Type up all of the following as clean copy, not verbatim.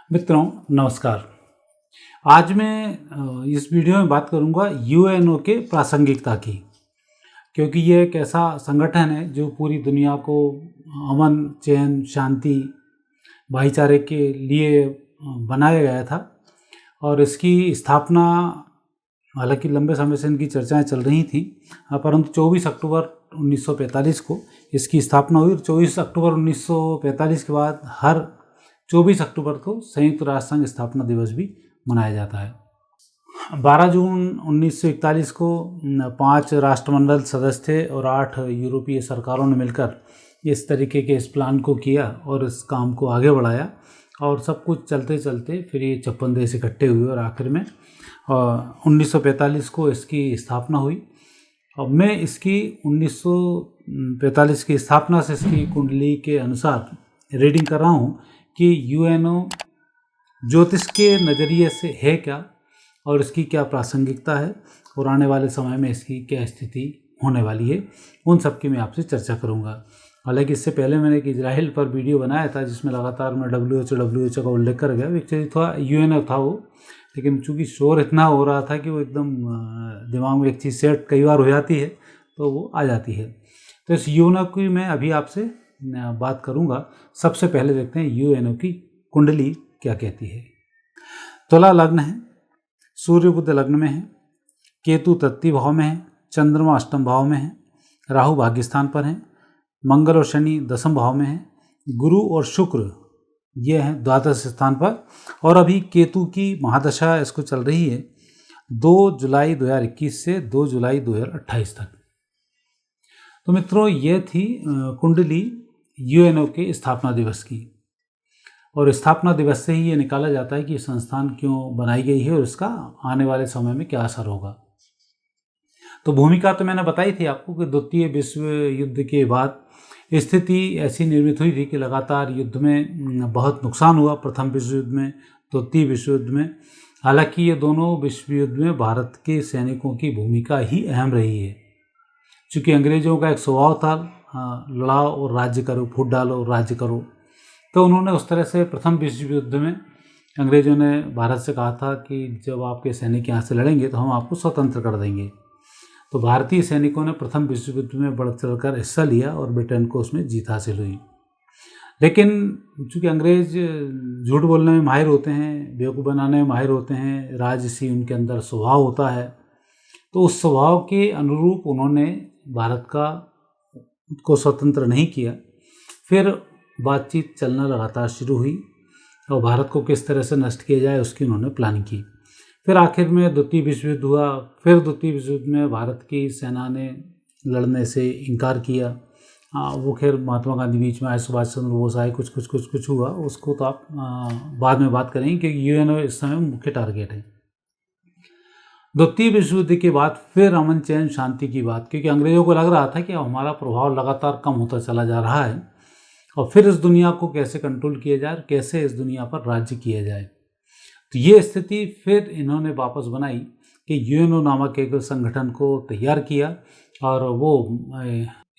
मित्रों नमस्कार। आज मैं इस वीडियो में बात करूंगा यूएनओ के प्रासंगिकता की, क्योंकि ये एक ऐसा संगठन है जो पूरी दुनिया को अमन, चैन, शांति, भाईचारे के लिए बनाया गया था। और इसकी स्थापना, हालांकि लंबे समय से इनकी चर्चाएं चल रही थी, परंतु 24 अक्टूबर 1945 को इसकी स्थापना हुई। 24 अक्टूबर 1945 के बाद हर 24 अक्टूबर को संयुक्त राष्ट्र संघ स्थापना दिवस भी मनाया जाता है। 12 जून 1941 को 5 राष्ट्रमंडल सदस्य थे और 8 यूरोपीय सरकारों ने मिलकर इस तरीके के इस प्लान को किया और इस काम को आगे बढ़ाया। और सब कुछ चलते चलते फिर ये 56 देश इकट्ठे हुए और आखिर में 1945 को इसकी स्थापना हुई। अब मैं इसकी 1945 की स्थापना से इसकी कुंडली के अनुसार रीडिंग कर रहा हूँ कि यूएनओ ज्योतिष के नज़रिए से है क्या और इसकी क्या प्रासंगिकता है और आने वाले समय में इसकी क्या स्थिति होने वाली है, उन सब की मैं आपसे चर्चा करूंगा। हालांकि इससे पहले मैंने एक इजराइल पर वीडियो बनाया था जिसमें लगातार मैं WHO का उल्लेख कर गया। एक्चुअली थोड़ा यूएनओ था वो, लेकिन चूँकि शोर इतना हो रहा था कि वो एकदम दिमाग में एक चीज़ सेट कई बार हो जाती है तो वो आ जाती है। तो इस यूएनओ की मैं अभी आपसे बात करूंगा। सबसे पहले देखते हैं यूएनओ की कुंडली क्या कहती है। तुला लग्न है, सूर्य बुध लग्न में है, केतु तृतीय भाव में है, चंद्रमा अष्टम भाव में है, राहु भाग्यस्थान पर है, मंगल और शनि दसम भाव में है, गुरु और शुक्र ये हैं द्वादश स्थान पर। और अभी केतु की महादशा इसको चल रही है 2 जुलाई 2021 से 2 जुलाई 2028 तक। तो मित्रों ये थी कुंडली यूएनओ के स्थापना दिवस की। और स्थापना दिवस से ही ये निकाला जाता है कि संस्थान क्यों बनाई गई है और इसका आने वाले समय में क्या असर होगा। तो भूमिका तो मैंने बताई थी आपको कि द्वितीय विश्व युद्ध के बाद स्थिति ऐसी निर्मित हुई थी कि लगातार युद्ध में बहुत नुकसान हुआ, प्रथम विश्व युद्ध में, द्वितीय विश्व युद्ध में। हालांकि ये दोनों विश्व युद्ध में भारत के सैनिकों की भूमिका ही अहम रही है, चूँकि अंग्रेज़ों का एक स्वभाव था लड़ाओ और राज्य करो, फूट डालो और राज्य करो। तो उन्होंने उस तरह से प्रथम विश्व युद्ध में अंग्रेज़ों ने भारत से कहा था कि जब आपके सैनिक यहाँ से लड़ेंगे तो हम आपको स्वतंत्र कर देंगे। तो भारतीय सैनिकों ने प्रथम विश्व युद्ध में बढ़ चढ़कर हिस्सा लिया और ब्रिटेन को उसमें जीत हासिल हुई। लेकिन चूँकि अंग्रेज़ झूठ बोलने में माहिर होते हैं, बेवकूफ़ बनाने में माहिर होते हैं, राजसी उनके अंदर स्वभाव होता है, तो उस स्वभाव के अनुरूप उन्होंने भारत को स्वतंत्र नहीं किया। फिर बातचीत चलना लगातार शुरू हुई और भारत को किस तरह से नष्ट किया जाए उसकी उन्होंने प्लानिंग की। फिर आखिर में द्वितीय विश्व युद्ध हुआ। फिर द्वितीय विश्व युद्ध में भारत की सेना ने लड़ने से इनकार किया। वो खैर महात्मा गांधी बीच में आए, सुभाष चंद्र बोस आए, कुछ हुआ, उसको तो आप बाद में बात करेंगे क्योंकि यूएनओ इस समय मुख्य टारगेट है। द्वितीय विश्व युद्ध के बाद फिर अमन चैन शांति की बात, क्योंकि अंग्रेज़ों को लग रहा था कि हमारा प्रभाव लगातार कम होता चला जा रहा है और फिर इस दुनिया को कैसे कंट्रोल किया जाए, कैसे इस दुनिया पर राज्य किया जाए। तो ये स्थिति फिर इन्होंने वापस बनाई कि यूएनओ नामक एक संगठन को तैयार किया और वो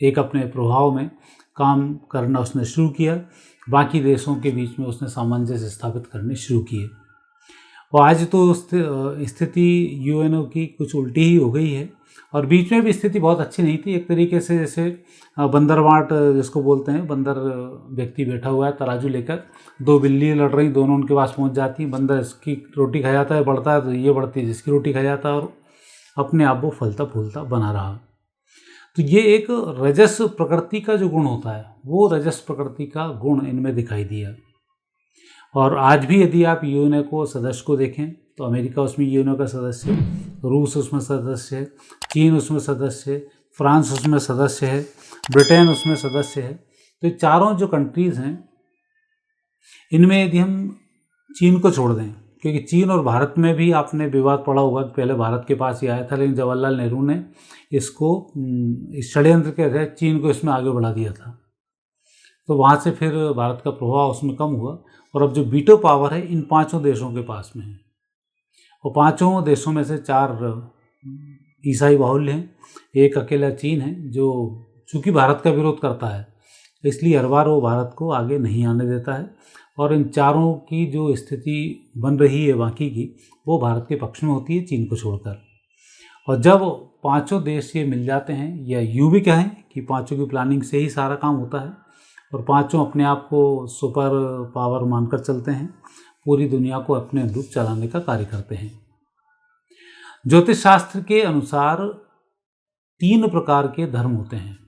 एक अपने प्रभाव में काम करना उसने शुरू किया। बाकी देशों के बीच में उसने सामंजस्य स्थापित करने शुरू किए। और आज तो स्थिति यूएनओ की कुछ उल्टी ही हो गई है और बीच में भी स्थिति बहुत अच्छी नहीं थी। एक तरीके से जैसे बंदरवाट जिसको बोलते हैं, बंदर व्यक्ति बैठा हुआ है तराजू लेकर, 2 बिल्ली लड़ रही, दोनों उनके पास पहुंच जाती, बंदर इसकी रोटी खा जाता है, बढ़ता है तो ये बढ़ती है जिसकी रोटी खा जाता है और अपने आप वो फलता फूलता बना रहा। तो ये एक रजस प्रकृति का जो गुण होता है, वो रजस प्रकृति का गुण इनमें दिखाई दिया। और आज भी यदि आप यूएनओ को सदस्य को देखें तो अमेरिका उसमें यूएनओ का सदस्य है, रूस उसमें सदस्य है, चीन उसमें सदस्य है, फ्रांस उसमें सदस्य है, ब्रिटेन उसमें सदस्य है। तो ये चारों जो कंट्रीज़ हैं इनमें यदि हम चीन को छोड़ दें, क्योंकि चीन और भारत में भी आपने विवाद पड़ा होगा कि पहले भारत के पास ही आया था, लेकिन जवाहरलाल नेहरू ने इसको इस षड्यंत्र के तहत चीन को इसमें आगे बढ़ा दिया था। तो वहाँ से फिर भारत का प्रभाव उसमें कम हुआ और अब जो वीटो पावर है इन 5 देशों के पास में है और 5 देशों में से 4 ईसाई बाहुल्य हैं, एक अकेला चीन है जो चूँकि भारत का विरोध करता है इसलिए हर बार वो भारत को आगे नहीं आने देता है और इन चारों की जो स्थिति बन रही है बाकी की, वो भारत के पक्ष में होती है, चीन को छोड़कर। और जब पांचों देश ये मिल जाते हैं, या यूं भी कहें कि पांचों की प्लानिंग से ही सारा काम होता है, और पांचों अपने आप को सुपर पावर मानकर चलते हैं, पूरी दुनिया को अपने अनुरूप चलाने का कार्य करते हैं। ज्योतिष शास्त्र के अनुसार 3 प्रकार के धर्म होते हैं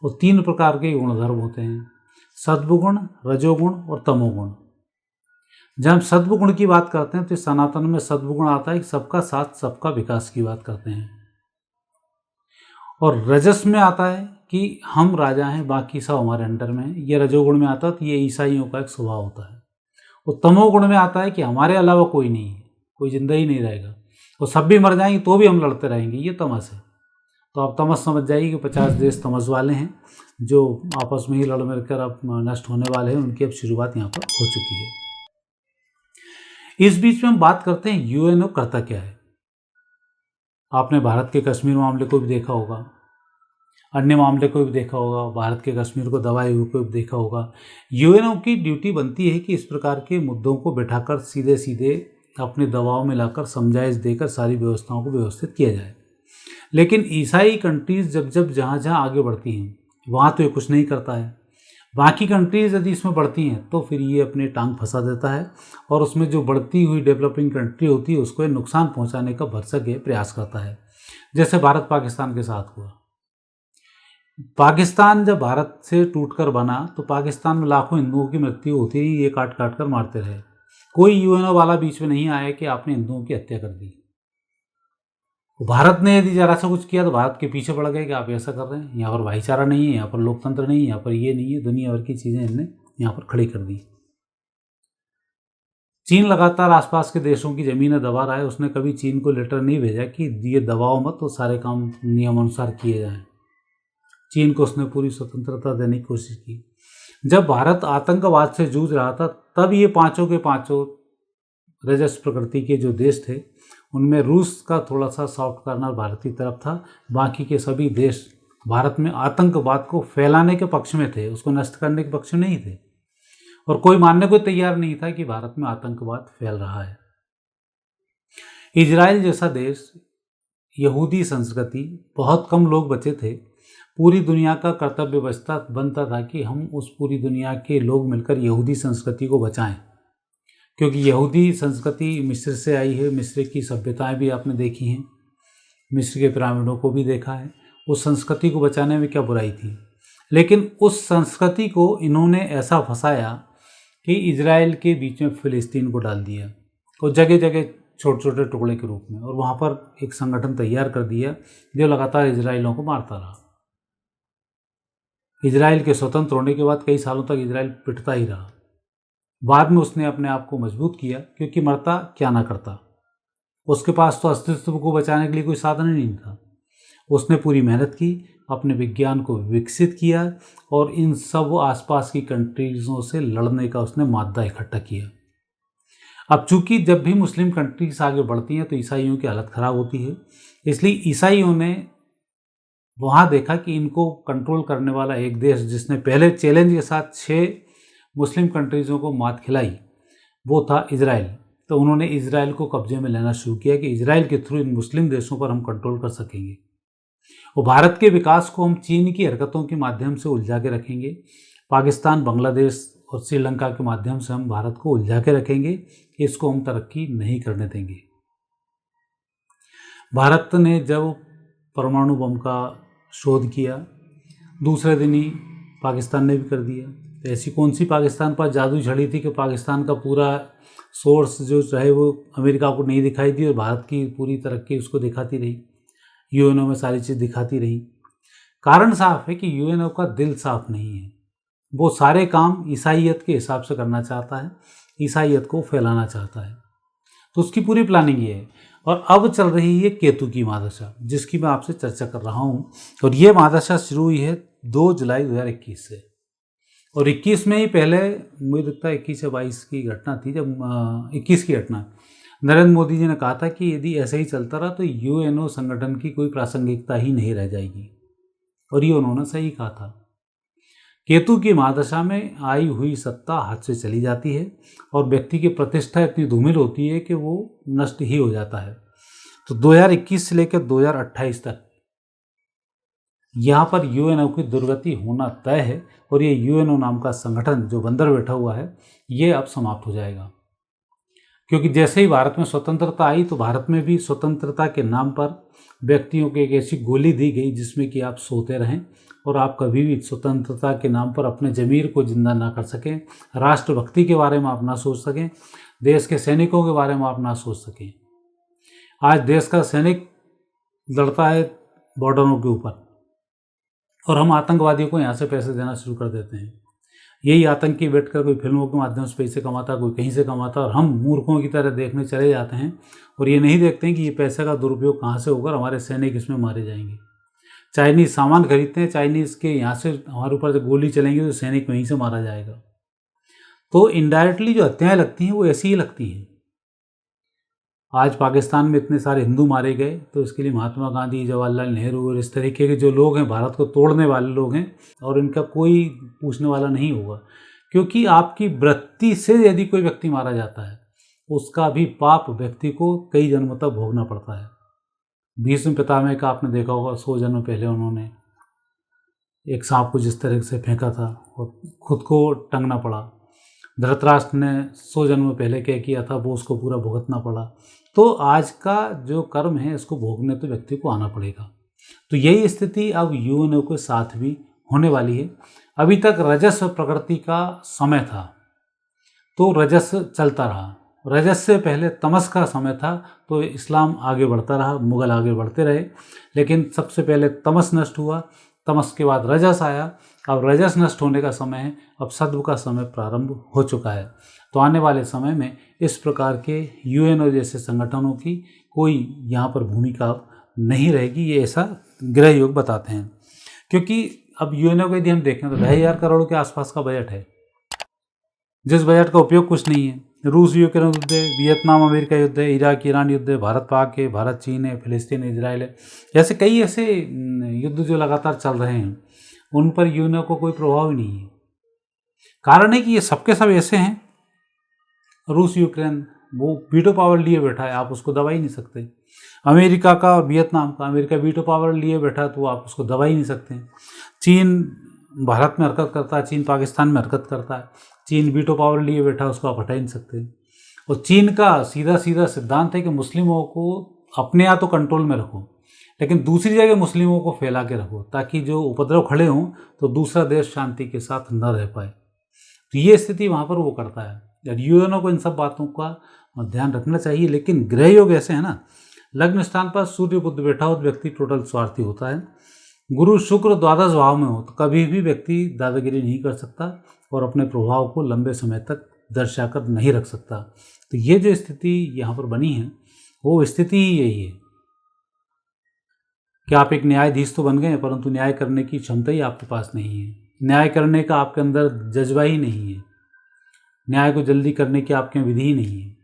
और 3 प्रकार के गुणधर्म होते हैं, सद्गुण, रजोगुण और तमोगुण। जब हम सद्गुण की बात करते हैं तो सनातन में सद्गुण आता है, सबका साथ सबका विकास की बात करते हैं। और रजस में आता है कि हम राजा हैं, बाकी सब हमारे अंडर में है। ये रजोगुण में आता है तो ये ईसाइयों का एक स्वभाव होता है। और तमोगुण में आता है कि हमारे अलावा कोई नहीं है, कोई जिंदा ही नहीं रहेगा, और सब भी मर जाएंगे तो भी हम लड़ते रहेंगे, ये तमस है। तो आप तमस समझ जाइए कि 50 देश तमस वाले हैं जो आपस में ही लड़ मिल कर अब नष्ट होने वाले हैं, उनकी अब शुरुआत यहाँ पर हो चुकी है। इस बीच में हम बात करते हैं यूएनओ करता क्या है। आपने भारत के कश्मीर मामले को भी देखा होगा, अन्य मामले को भी देखा होगा, भारत के कश्मीर को दबाए हुए को भी देखा होगा। यूएनओ की ड्यूटी बनती है कि इस प्रकार के मुद्दों को बैठाकर सीधे सीधे अपने दबाव में लाकर समझाइश देकर सारी व्यवस्थाओं को व्यवस्थित किया जाए। लेकिन ईसाई कंट्रीज़ जब जब जहाँ जहाँ आगे बढ़ती हैं वहाँ तो ये कुछ नहीं करता है। बाकी कंट्रीज़ यदि इसमें बढ़ती हैं तो फिर ये अपने टांग फंसा देता है, और उसमें जो बढ़ती हुई डेवलपिंग कंट्री होती है उसको नुकसान पहुंचाने का भरसक ये प्रयास करता है। जैसे भारत पाकिस्तान के साथ हुआ। पाकिस्तान जब भारत से टूटकर बना तो पाकिस्तान में लाखों हिंदुओं की मृत्यु होती रही, ये काट काट कर मारते रहे। कोई यूएनओ वाला बीच में नहीं आया कि आपने हिंदुओं की हत्या कर दी। भारत ने यदि जरा सा कुछ किया तो भारत के पीछे पड़ गए कि आप ऐसा कर रहे हैं, यहाँ पर भाईचारा नहीं है, यहाँ पर लोकतंत्र नहीं है, यहाँ पर ये नहीं है, दुनिया भर की चीज़ें इनने यहाँ पर खड़ी कर दी। चीन लगातार आसपास के देशों की ज़मीनें दबा रहा है। उसने कभी चीन को लेटर नहीं भेजा कि ये दबाओ मत, तो सारे काम नियमानुसार किए जाएं। चीन को उसने पूरी स्वतंत्रता देने की कोशिश की। जब भारत आतंकवाद से जूझ रहा था तब ये पांचों के पांचों रजस प्रकृति के जो देश थे उनमें रूस का थोड़ा सा सॉफ्ट कॉर्नर भारत की तरफ था। बाकी के सभी देश भारत में आतंकवाद को फैलाने के पक्ष में थे, उसको नष्ट करने के पक्ष में नहीं थे, और कोई मानने को तैयार नहीं था कि भारत में आतंकवाद फैल रहा है। इजराइल जैसा देश, यहूदी संस्कृति, बहुत कम लोग बचे थे। पूरी दुनिया का कर्तव्य बनता था कि हम उस पूरी दुनिया के लोग मिलकर यहूदी संस्कृति को बचाएं, क्योंकि यहूदी संस्कृति मिस्र से आई है। मिस्र की सभ्यताएं भी आपने देखी हैं, मिस्र के पिरामिडों को भी देखा है। उस संस्कृति को बचाने में क्या बुराई थी, लेकिन उस संस्कृति को इन्होंने ऐसा फंसाया कि इजराइल के बीच में फ़िलिस्तीन को डाल दिया, और जगह जगह छोटे छोटे टुकड़े के रूप में, और वहाँ पर एक संगठन तैयार कर दिया जो लगातार इजराइलियों को मारता रहा। इजराइल के स्वतंत्र होने के बाद कई सालों तक इजराइल पिटता ही रहा। बाद में उसने अपने आप को मजबूत किया, क्योंकि मरता क्या ना करता, उसके पास तो अस्तित्व को बचाने के लिए कोई साधन ही नहीं था। उसने पूरी मेहनत की, अपने विज्ञान को विकसित किया, और इन सब आसपास की कंट्रीज़ों से लड़ने का उसने मादा इकट्ठा किया। अब चूंकि जब भी मुस्लिम कंट्रीज आगे बढ़ती हैं तो ईसाइयों की हालत ख़राब होती है, इसलिए ईसाइयों ने वहाँ देखा कि इनको कंट्रोल करने वाला एक देश जिसने पहले चैलेंज के साथ 6 मुस्लिम कंट्रीज़ों को मात खिलाई, वो था इजराइल। तो उन्होंने इजराइल को कब्जे में लेना शुरू किया कि इजराइल के थ्रू इन मुस्लिम देशों पर हम कंट्रोल कर सकेंगे, और भारत के विकास को हम चीन की हरकतों के माध्यम से उलझा के रखेंगे। पाकिस्तान, बांग्लादेश और श्रीलंका के माध्यम से हम भारत को उलझा के रखेंगे, इसको हम तरक्की नहीं करने देंगे। भारत ने जब परमाणु बम का शोध किया, दूसरे दिन ही पाकिस्तान ने भी कर दिया। तो ऐसी कौन सी पाकिस्तान पर जादू छड़ी थी कि पाकिस्तान का पूरा सोर्स जो चाहे वो अमेरिका को नहीं दिखाई दी, और भारत की पूरी तरक्की उसको दिखाती रही, यूएनओ में सारी चीज़ दिखाती रही। कारण साफ है कि यूएनओ का दिल साफ नहीं है। वो सारे काम ईसाइयत के हिसाब से करना चाहता है, ईसाइयत को फैलाना चाहता है, तो उसकी पूरी प्लानिंग ये है। और अब चल रही है केतु की महादशा, जिसकी मैं आपसे चर्चा कर रहा हूँ, और ये महादशा शुरू हुई है 2 जुलाई 2021 से, और 21 में ही पहले मुझे लगता है 21 या 22 की घटना थी, जब 21 की घटना नरेंद्र मोदी जी ने कहा था कि यदि ऐसे ही चलता रहा तो यूएनओ संगठन की कोई प्रासंगिकता ही नहीं रह जाएगी, और ये उन्होंने सही कहा था। केतु की महादशा में आई हुई सत्ता हाथ से चली जाती है और व्यक्ति की प्रतिष्ठा इतनी धूमिल होती है कि वो नष्ट ही हो जाता है। तो 2021 से लेकर 2028 तक यहाँ पर यूएनओ की दुर्गति होना तय है और ये यूएनओ नाम का संगठन जो बंदर बैठा हुआ है ये अब समाप्त हो जाएगा। क्योंकि जैसे ही भारत में स्वतंत्रता आई तो भारत में भी स्वतंत्रता के नाम पर व्यक्तियों को एक ऐसी गोली दी गई जिसमें कि आप सोते रहें और आप कभी भी स्वतंत्रता के नाम पर अपने ज़मीर को जिंदा ना कर सकें, राष्ट्रभक्ति के बारे में आप ना सोच सकें, देश के सैनिकों के बारे में आप ना सोच सकें। आज देश का सैनिक लड़ता है बॉर्डरों के ऊपर और हम आतंकवादियों को यहाँ से पैसे देना शुरू कर देते हैं। यही आतंकी बैठकर कोई फिल्मों के माध्यम से पैसे कमाता, कोई कहीं से कमाता और हम मूर्खों की तरह देखने चले जाते हैं और ये नहीं देखते हैं कि ये पैसे का दुरुपयोग कहाँ से होकर हमारे सैनिक इसमें मारे जाएंगे। चाइनीज़ सामान खरीदते हैं, चाइनीज़ के यहाँ से हमारे ऊपर जब गोली चलेंगी तो सैनिक वहीं से मारा जाएगा। तो इनडायरेक्टली जो हत्याएँ लगती हैं वो ऐसी ही लगती हैं। आज पाकिस्तान में इतने सारे हिंदू मारे गए तो इसके लिए महात्मा गांधी, जवाहरलाल नेहरू और इस तरीके के जो लोग हैं, भारत को तोड़ने वाले लोग हैं और इनका कोई पूछने वाला नहीं होगा। क्योंकि आपकी वृत्ति से यदि कोई व्यक्ति मारा जाता है उसका भी पाप व्यक्ति को कई जन्मों तक भोगना पड़ता है। भीष्म पितामह का आपने देखा होगा, 100 जन्म पहले उन्होंने एक सांप को जिस तरह से फेंका था और खुद को टंगना पड़ा। धृतराष्ट्र ने 100 जन्म पहले क्या किया था वो उसको पूरा भुगतना पड़ा। तो आज का जो कर्म है इसको भोगने तो व्यक्ति को आना पड़ेगा। तो यही स्थिति अब यूएनओ के साथ भी होने वाली है। अभी तक रजस प्रकृति का समय था तो रजस चलता रहा, रजस से पहले तमस का समय था तो इस्लाम आगे बढ़ता रहा, मुगल आगे बढ़ते रहे, लेकिन सबसे पहले तमस नष्ट हुआ, तमस के बाद रजस आया। अब रजस नष्ट होने का समय है, अब सत्व का समय प्रारंभ हो चुका है। तो आने वाले समय में इस प्रकार के यूएनओ जैसे संगठनों की कोई यहाँ पर भूमिका नहीं रहेगी, ये ऐसा ग्रह योग बताते हैं। क्योंकि अब यूएनओ को यदि हम देखें तो 2,000 करोड़ के आसपास का बजट है, जिस बजट का उपयोग कुछ नहीं है। रूस यूक्रेन युद्ध है, वियतनाम अमेरिका युद्ध है, इराक ईरान युद्ध है, भारत पाक है, भारत चीन है, फिलिस्तीन इजराइल है, जैसे कई ऐसे युद्ध जो लगातार चल रहे हैं उन पर यूएनओ को कोई प्रभाव ही नहीं है। कारण है कि ये सबके सब ऐसे हैं। रूस यूक्रेन वो वीटो पावर लिए बैठा है, आप उसको दबा ही नहीं सकते। अमेरिका का और वियतनाम का, अमेरिका वीटो पावर लिए बैठा है तो आप उसको दबा ही नहीं सकते। चीन भारत में हरकत करता है, चीन पाकिस्तान में हरकत करता है, चीन वीटो पावर लिए बैठा है, उसको आप हटा ही नहीं सकते। और चीन का सीधा सीधा सिद्धांत है कि मुस्लिमों को अपने यहाँ तो कंट्रोल में रखो लेकिन दूसरी जगह मुस्लिमों को फैला के रखो ताकि जो उपद्रव खड़े हों तो दूसरा देश शांति के साथ न रह पाए। तो ये स्थिति वहाँ पर वो करता है। यूएनओ को इन सब बातों का ध्यान रखना चाहिए। लेकिन ग्रह योग ऐसे है ना, लग्न स्थान पर सूर्य बुध बैठा हो तो व्यक्ति टोटल स्वार्थी होता है। गुरु शुक्र द्वादश भाव में हो तो कभी भी व्यक्ति दादागिरी नहीं कर सकता और अपने प्रभाव को लंबे समय तक दर्शाकर नहीं रख सकता। तो ये जो स्थिति यहाँ पर बनी है वो स्थिति ही यही है कि आप एक न्यायाधीश तो बन गए परंतु न्याय करने की क्षमता ही आपके पास नहीं है। न्याय करने का आपके अंदर जज्बा ही नहीं है। न्याय को जल्दी करने की आपके विधि ही नहीं है।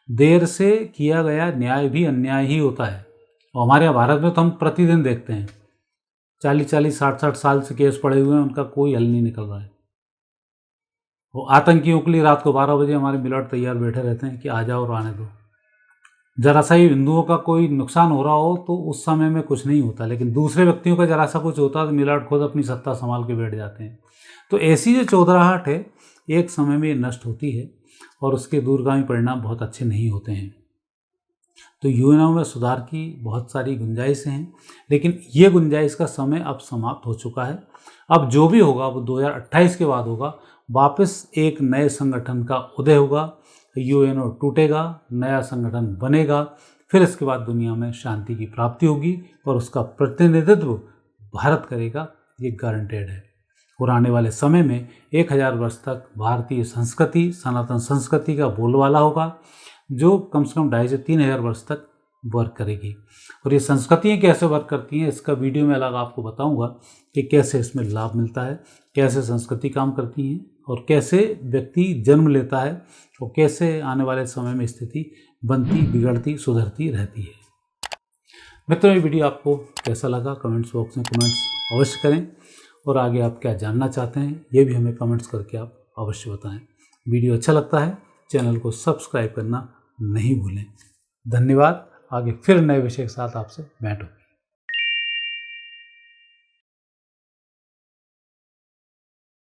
देर से किया गया न्याय भी अन्याय ही होता है। और हमारे यहाँ भारत में तो हम प्रतिदिन देखते हैं 40-40, 60-60 साल से केस पड़े हुए हैं, उनका कोई हल नहीं निकल रहा है। वो आतंकियों के लिए रात को 12 बजे हमारे मिलट तैयार बैठे रहते हैं कि आ जाओ और आने दो। जरा सा ही हिंदुओं का कोई नुकसान हो रहा हो तो उस समय में कुछ नहीं होता, लेकिन दूसरे व्यक्तियों का जरा सा कुछ होता है तो मिलाट खुद अपनी सत्ता संभाल के बैठ जाते हैं। तो ऐसी जो चौधराहट है एक समय में नष्ट होती है और उसके दूरगामी परिणाम बहुत अच्छे नहीं होते हैं। तो यूएनओ में सुधार की बहुत सारी गुंजाइशें हैं, लेकिन ये गुंजाइश का समय अब समाप्त हो चुका है। अब जो भी होगा वो 2028 के बाद होगा। वापस एक नए संगठन का उदय होगा, यूएनओ टूटेगा, नया संगठन बनेगा, फिर इसके बाद दुनिया में शांति की प्राप्ति होगी और उसका प्रतिनिधित्व भारत करेगा, ये गारंटेड है। और आने वाले समय में 1000 वर्ष तक भारतीय संस्कृति, सनातन संस्कृति का बोलबाला होगा जो कम से कम 2500 से 3000 वर्ष तक वर्क करेगी। और ये संस्कृतियाँ कैसे वर्क करती हैं इसका वीडियो में अलग आपको बताऊंगा कि कैसे इसमें लाभ मिलता है, कैसे संस्कृति काम करती हैं और कैसे व्यक्ति जन्म लेता है और कैसे आने वाले समय में स्थिति बनती, बिगड़ती, सुधरती रहती है। मित्रों, ये वीडियो आपको कैसा लगा कमेंट्स बॉक्स में कमेंट्स अवश्य करें और आगे आप क्या जानना चाहते हैं ये भी हमें कमेंट्स करके आप अवश्य बताएं। वीडियो अच्छा लगता है चैनल को सब्सक्राइब करना नहीं भूलें। धन्यवाद। आगे फिर नए विषय के साथ आपसे भेंट होगी।